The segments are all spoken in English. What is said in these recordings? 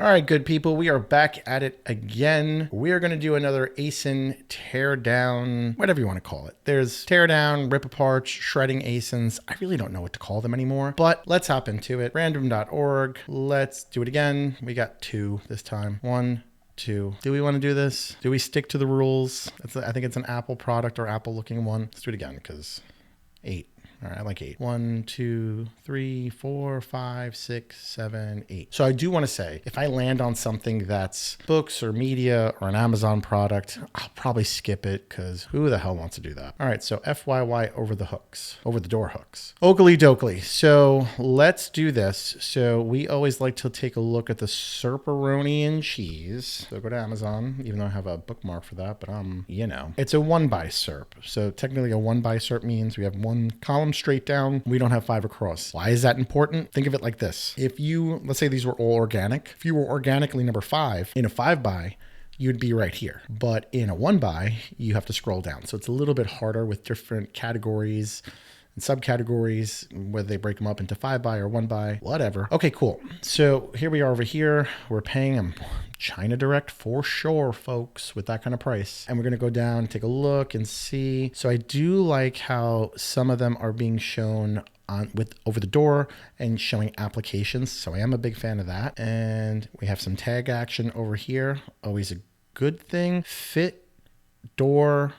All right, good people, we are back at it again. We are going to do another ASIN teardown, whatever you want to call it. There's teardown, rip apart, shredding ASINs. I really don't know what to call them anymore, but let's hop into it. Random.org. Let's do it again. We got 2 this time. 1, 2. Do we want to do this? Do we stick to the rules? I think it's an Apple product or Apple looking one. Let's do it again because 8. All right, I like 8. 1, 2, 3, 4, 5, 6, 7, 8. So I do want to say, if I land on something that's books or media or an Amazon product, I'll probably skip it because who the hell wants to do that? All right, so FYY over the hooks, over the door hooks. Oakley dokley. So let's do this. So we always like to take a look at the Serperoni and cheese. So go to Amazon, even though I have a bookmark for that, but you know, it's a 1x Serp. So technically a 1x Serp means we have 1 column straight down, we don't have 5 across. Why is that important? Think of it like this. If you, let's say these were all organic, if you were organically number 5 in a 5x, you'd be right here. But in a 1x, you have to scroll down. So it's a little bit harder with different categories and subcategories, whether they break them up into 5x or 1x, whatever. Okay, cool. So here we are over here. We're paying them China Direct for sure, folks, with that kind of price. And we're going to go down and take a look and see. So I do like how some of them are being shown on with over the door and showing applications. So I am a big fan of that. And we have some tag action over here. Always a good thing. Fit door.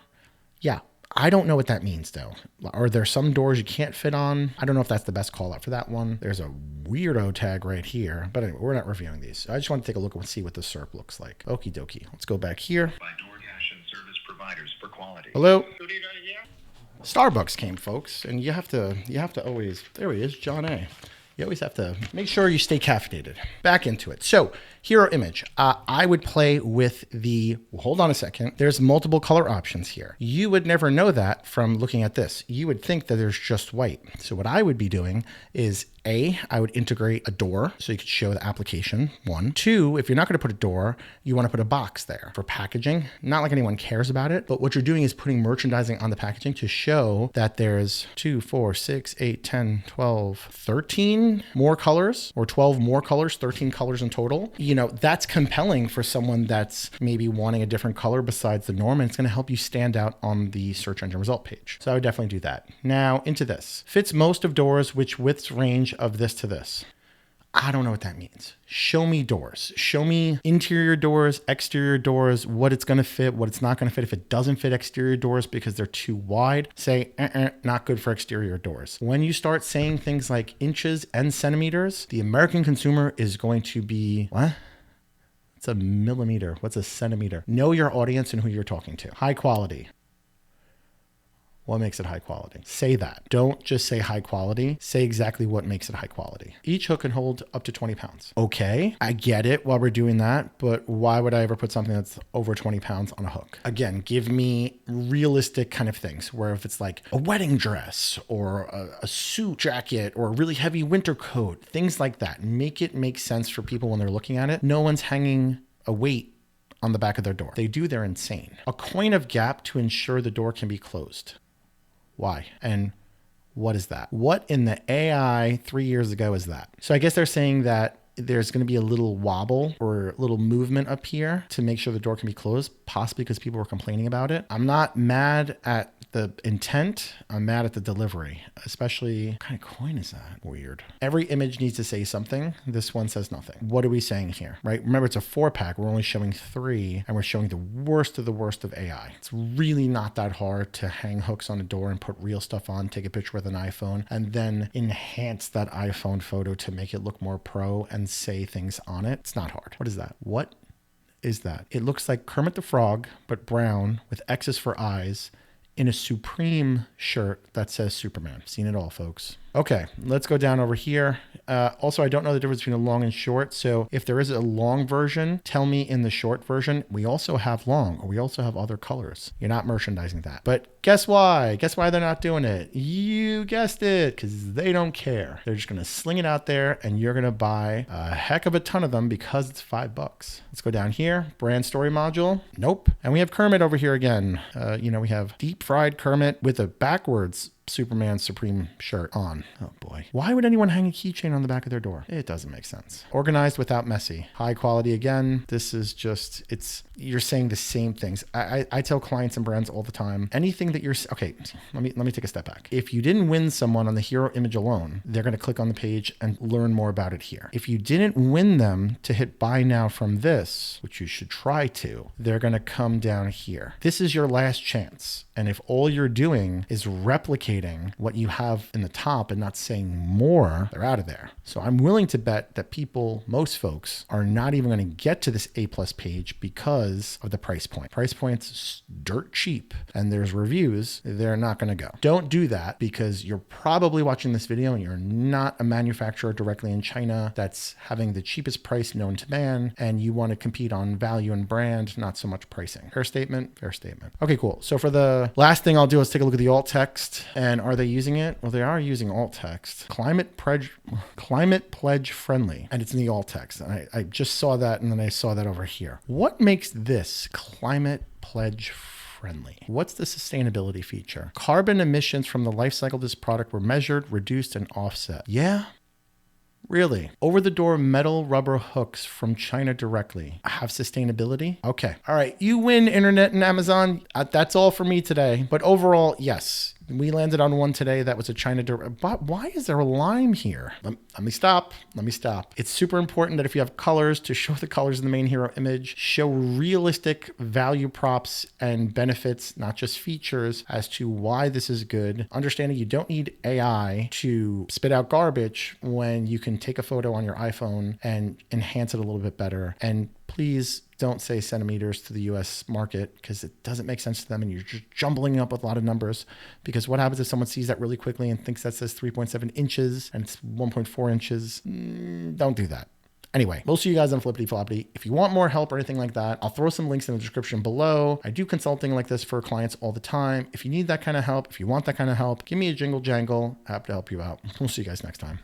Yeah. I don't know what that means though. Are there some doors you can't fit on? I don't know if that's the best call out for that one. There's a weirdo tag right here, but anyway, we're not reviewing these. So I just want to take a look and see what the SERP looks like. Okie dokie. Let's go back here. By DoorDash and service providers for quality. Hello. Starbucks came, folks, and you have to always, there he is, John A. You always have to make sure you stay caffeinated. Back into it. So hero image. I would play with the, well, hold on a second. There's multiple color options here. You would never know that from looking at this. You would think that there's just white. So what I would be doing is I would integrate a door so you could show the application, 1. 2, if you're not going to put a door, you want to put a box there for packaging. Not like anyone cares about it, but what you're doing is putting merchandising on the packaging to show that there's 2, 4, 6, 8, 10, 12, 13 more colors, or 12 more colors, 13 colors in total. You know, that's compelling for someone that's maybe wanting a different color besides the norm, and it's going to help you stand out on the search engine result page. So I would definitely do that. Now into this. Fits most of doors, which widths range of this to this. I don't know what that means. Show me doors. Show me interior doors, exterior doors, what it's going to fit, what it's not going to fit. If it doesn't fit exterior doors because they're too wide, say, not good for exterior doors. When you start saying things like inches and centimeters, the American consumer is going to be, what? It's a millimeter. What's a centimeter? Know your audience and who you're talking to. High quality. What makes it high quality? Say that. Don't just say high quality. Say exactly what makes it high quality. Each hook can hold up to 20 pounds. Okay, I get it while we're doing that, but why would I ever put something that's over 20 pounds on a hook? Again, give me realistic kind of things where if it's like a wedding dress or a suit jacket or a really heavy winter coat, things like that. Make it make sense for people when they're looking at it. No one's hanging a weight on the back of their door. They do, they're insane. A coin of gap to ensure the door can be closed. Why? And what is that? What in the AI 3 years ago is that? So I guess they're saying that there's going to be a little wobble or a little movement up here to make sure the door can be closed, possibly because people were complaining about it. I'm not mad at the intent. I'm mad at the delivery, especially what kind of coin is that? Weird. Every image needs to say something. This one says nothing. What are we saying here, right? Remember, it's a 4-pack. We're only showing 3 and we're showing the worst of AI. It's really not that hard to hang hooks on a door and put real stuff on, take a picture with an iPhone, and then enhance that iPhone photo to make it look more pro and say things on it. It's not hard. What is that? What is that? It looks like Kermit the Frog, but brown with X's for eyes in a Supreme shirt that says Superman. Seen it all, folks. Okay, let's go down over here. Also, I don't know the difference between a long and short. So if there is a long version, tell me in the short version. We also have long, or we also have other colors. You're not merchandising that. But guess why? Guess why they're not doing it? You guessed it, because they don't care. They're just going to sling it out there, and you're going to buy a heck of a ton of them because it's $5. Let's go down here. Brand story module. Nope. And we have Kermit over here again. We have deep fried Kermit with a backwards Superman Supreme shirt on. Oh boy. Why would anyone hang a keychain on the back of their door? It doesn't make sense. Organized without messy. High quality again. This is just, you're saying the same things. I tell clients and brands all the time, anything that okay, let me take a step back. If you didn't win someone on the hero image alone, they're going to click on the page and learn more about it here. If you didn't win them to hit buy now from this, which you should try to, they're going to come down here. This is your last chance. And if all you're doing is replicating what you have in the top and not saying more, they're out of there. So I'm willing to bet that most folks are not even going to get to this A+ page because of the price point. Price point's dirt cheap and there's reviews, they're not going to go. Don't do that because you're probably watching this video and you're not a manufacturer directly in China that's having the cheapest price known to man, and you want to compete on value and brand, not so much pricing. Fair statement? Fair statement. Okay, cool. So for the last thing I'll do is take a look at the alt text. And are they using it? Well, they are using alt text. Climate pledge friendly. And it's in the alt text. And I just saw that, and then I saw that over here. What makes this climate pledge friendly? What's the sustainability feature? Carbon emissions from the life cycle of this product were measured, reduced, and offset. Yeah. Really? Over-the-door metal rubber hooks from China directly have sustainability? Okay. All right. You win, Internet and Amazon. That's all for me today. But overall, yes. We landed on one today that was a China direct. But why is there a lime here? Let me stop. It's super important that if you have colors, to show the colors in the main hero image, show realistic value props and benefits, not just features, as to why this is good. Understanding you don't need AI to spit out garbage when you can take a photo on your iPhone and enhance it a little bit better. And please don't say centimeters to the US market because it doesn't make sense to them and you're just jumbling up with a lot of numbers. Because what happens if someone sees that really quickly and thinks that says 3.7 inches and it's 1.4 inches? Don't do that. Anyway, we'll see you guys on Flippity Floppity. If you want more help or anything like that, I'll throw some links in the description below. I do consulting like this for clients all the time. If you need that kind of help, if you want that kind of help, give me a jingle jangle. Happy to help you out. We'll see you guys next time.